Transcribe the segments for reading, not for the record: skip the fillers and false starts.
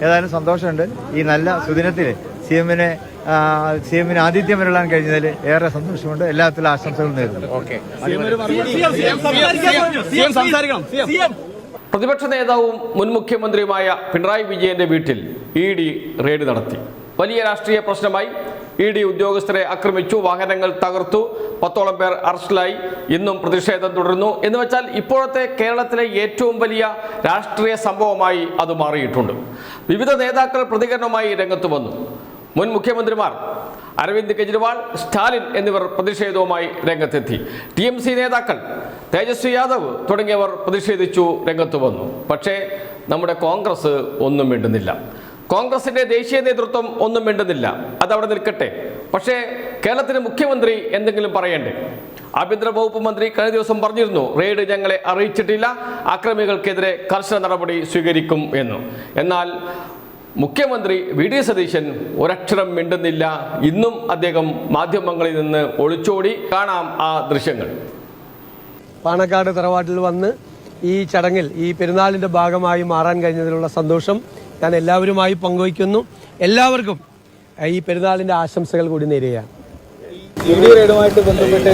ഏതായാലും സന്തോഷമുണ്ട്. ഈ നല്ല സുദിനത്തിൽ സി എമ്മിന് ആതിഥ്യം വരളാൻ കഴിഞ്ഞതിൽ ഏറെ സന്തോഷമുണ്ട്. എല്ലാത്തിലും ആശംസകൾ നേരുന്നു. പ്രതിപക്ഷ നേതാവും മുൻ മുഖ്യമന്ത്രിയുമായ പിണറായി വിജയന്റെ വീട്ടിൽ ED റെയ്ഡ് നടത്തി. വലിയ രാഷ്ട്രീയ പ്രശ്നമായി. ED ഉദ്യോഗസ്ഥരെ ആക്രമിച്ചു, വാഹനങ്ങൾ തകർത്തു, 10ഓളം പേർ അറസ്റ്റിലായി. ഇന്നും പ്രതിഷേധം തുടരുന്നു. എന്ന് വെച്ചാൽ ഇപ്പോഴത്തെ കേരളത്തിലെ ഏറ്റവും വലിയ രാഷ്ട്രീയ സംഭവമായി അത് മാറിയിട്ടുണ്ട്. വിവിധ നേതാക്കൾ പ്രതികരണവുമായി രംഗത്ത് വന്നു. മുൻ മുഖ്യമന്ത്രിമാർ അരവിന്ദ് കെജ്രിവാൾ, സ്റ്റാലിൻ എന്നിവർ പ്രതിഷേധവുമായി രംഗത്തെത്തി. TMC നേതാക്കൾ തേജസ്വി യാദവ് തുടങ്ങിയവർ പ്രതിഷേധിച്ചു രംഗത്ത് വന്നു. പക്ഷേ നമ്മുടെ കോൺഗ്രസ് ഒന്നും മിണ്ടുന്നില്ല. കോൺഗ്രസിന്റെ ദേശീയ നേതൃത്വം ഒന്നും മിണ്ടുന്നില്ല. അതവിടെ നിൽക്കട്ടെ. പക്ഷേ കേരളത്തിലെ മുഖ്യമന്ത്രി എന്തെങ്കിലും പറയണ്ടേ? ആഭ്യന്തര വകുപ്പ് മന്ത്രി കഴിഞ്ഞ ദിവസം പറഞ്ഞിരുന്നു, റെയ്ഡ് ഞങ്ങളെ അറിയിച്ചിട്ടില്ല, അക്രമികൾക്കെതിരെ കർശന നടപടി സ്വീകരിക്കും എന്ന്. എന്നാൽ മുഖ്യമന്ത്രി VD സതീശൻ ഒരക്ഷരം മിണ്ടുന്നില്ല. ഇന്നും അദ്ദേഹം മാധ്യമങ്ങളിൽ നിന്ന് ഒളിച്ചോടി. കാണാം ആ ദൃശ്യങ്ങൾ. പാണക്കാട് തറവാട്ടിൽ വന്ന് ഈ ചടങ്ങിൽ ഈ പെരുന്നാളിന്റെ ഭാഗമായി മാറാൻ കഴിഞ്ഞതിലുള്ള സന്തോഷം ഞാൻ എല്ലാവരുമായി പങ്കുവയ്ക്കുന്നു. എല്ലാവർക്കും ഈ പെരുന്നാളിന്റെ ആശംസകൾ കൂടി നേരുകയാണ്. റെയ്ഡുമായിട്ട് ബന്ധപ്പെട്ട്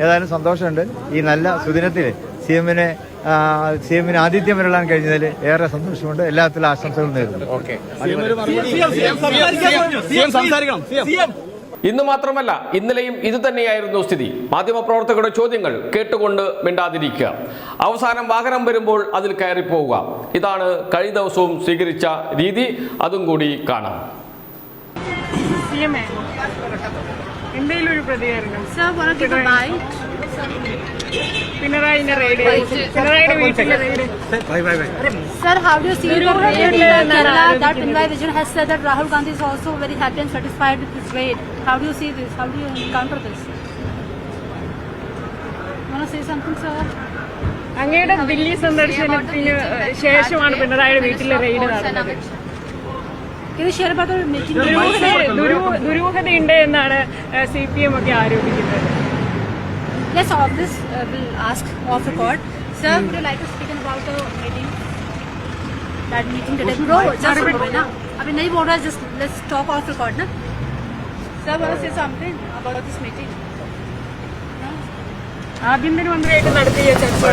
ഏതായാലും സന്തോഷമുണ്ട്. ഈ നല്ല സുദിനത്തിൽ സി എമ്മിന് ആതിഥ്യം വരളാൻ കഴിഞ്ഞതിൽ ഏറെ സന്തോഷമുണ്ട്. എല്ലാത്തിലും ആശംസകൾ നേരുന്നു. ഇന്ന് മാത്രമല്ല, ഇന്നലെയും ഇത് തന്നെയായിരുന്നു സ്ഥിതി. മാധ്യമപ്രവർത്തകരുടെ ചോദ്യങ്ങൾ കേട്ടുകൊണ്ട് മിണ്ടാതിരിക്കുക, അവസാനം വാഹനം വരുമ്പോൾ അതിൽ കയറിപ്പോവുക. ഇതാണ് കഴിഞ്ഞ ദിവസവും സ്വീകരിച്ച രീതി. അതും കൂടി കാണാം. Sir, how do you see the raid in Kerala? That Pinarayi Vijayan has said that Rahul Gandhi is also very happy and satisfied with this raid. How do you see this? How do you counter this? Want to say something, sir? അങ്ങയുടെ ദില്ലി സന്ദർശനത്തിന് ശേഷമാണ് പിണറായിയുടെ വീട്ടിലെ raid നടന്നത്. ദുരൂഹതയുണ്ട് എന്നാണ് CPM ഒക്കെ ആരോപിക്കുന്നത്. Yes, all this will ask off record. Sir, would you like to speak about the meeting? That meeting today? Bro, just na. Abhi nahi bol raha, just let's talk off record, na. Sir, want to say something about this meeting? ആഭ്യന്തരമന്ത്രിയായിട്ട് നടത്തിയ ചർച്ച.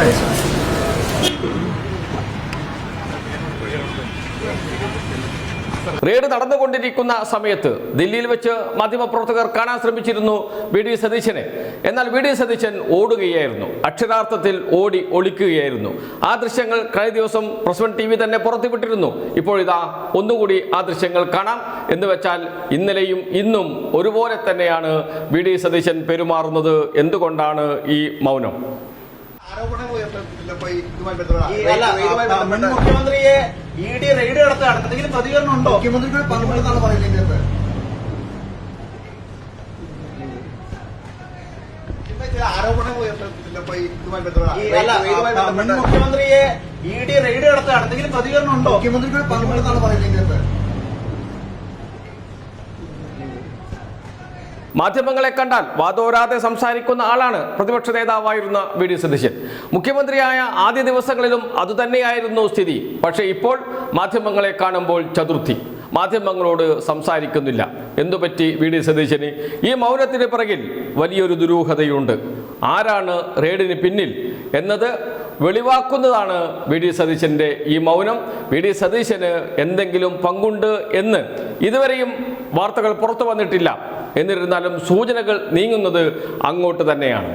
Raid നടന്നുകൊണ്ടിരിക്കുന്ന സമയത്ത് ദില്ലിയിൽ വെച്ച് മാധ്യമപ്രവർത്തകർ കാണാൻ ശ്രമിച്ചിരുന്നു VD സതീശനെ. എന്നാൽ VD സതീശൻ ഓടുകയായിരുന്നു. അക്ഷരാർത്ഥത്തിൽ ഓടി ഒളിക്കുകയായിരുന്നു. ആ ദൃശ്യങ്ങൾ കഴിഞ്ഞ ദിവസം പ്രസ് TV തന്നെ പുറത്തുവിട്ടിരുന്നു. ഇപ്പോൾ ഇതാ ഒന്നുകൂടി ആ ദൃശ്യങ്ങൾ കാണാം. എന്ന് വെച്ചാൽ ഇന്നലെയും ഇന്നും ഒരുപോലെ തന്നെയാണ് VD സതീശൻ പെരുമാറുന്നത്. എന്തുകൊണ്ടാണ് ഈ മൗനം? മുഖ്യമന്ത്രിയെ ED റെയ്ഡ് നടത്തുകയാണ്. എന്തെങ്കിലും പ്രതികരണം ഉണ്ടോ? മുഖ്യമന്ത്രിയുടെ പങ്കുണ്ടെന്നാണ് പറയുന്നത്. ആരോപണം മുഖ്യമന്ത്രിയെ ED റെയ്ഡ് നടത്തുകയാണ്. എന്തെങ്കിലും പ്രതികരണം ഉണ്ടോ? മുഖ്യമന്ത്രിയുടെ പങ്കുണ്ടെന്നാണ് പറയുന്നത്. മാധ്യമങ്ങളെ കണ്ടാൽ വാതോരാതെ സംസാരിക്കുന്ന ആളാണ് പ്രതിപക്ഷ നേതാവായിരുന്ന VD സതീശൻ. മുഖ്യമന്ത്രിയായ ആദ്യ ദിവസങ്ങളിലും അതുതന്നെയായിരുന്നു സ്ഥിതി. പക്ഷേ ഇപ്പോൾ മാധ്യമങ്ങളെ കാണുമ്പോൾ ചതുർത്ഥി. മാധ്യമങ്ങളോട് സംസാരിക്കുന്നില്ല. എന്തുപറ്റി VD സതീശന്? ഈ മൗനത്തിന് പിറകിൽ വലിയൊരു ദുരൂഹതയുണ്ട്. ആരാണ് റെയ്ഡിന് പിന്നിൽ എന്നത് വെളിവാക്കുന്നതാണ് VD സതീശന്റെ ഈ മൗനം. VD സതീശന് എന്തെങ്കിലും പങ്കുണ്ട് എന്ന് ഇതുവരെയും വാർത്തകൾ പുറത്തു വന്നിട്ടില്ല. എന്നിരുന്നാലും സൂചനകൾ നീങ്ങുന്നത് അങ്ങോട്ട് തന്നെയാണ്.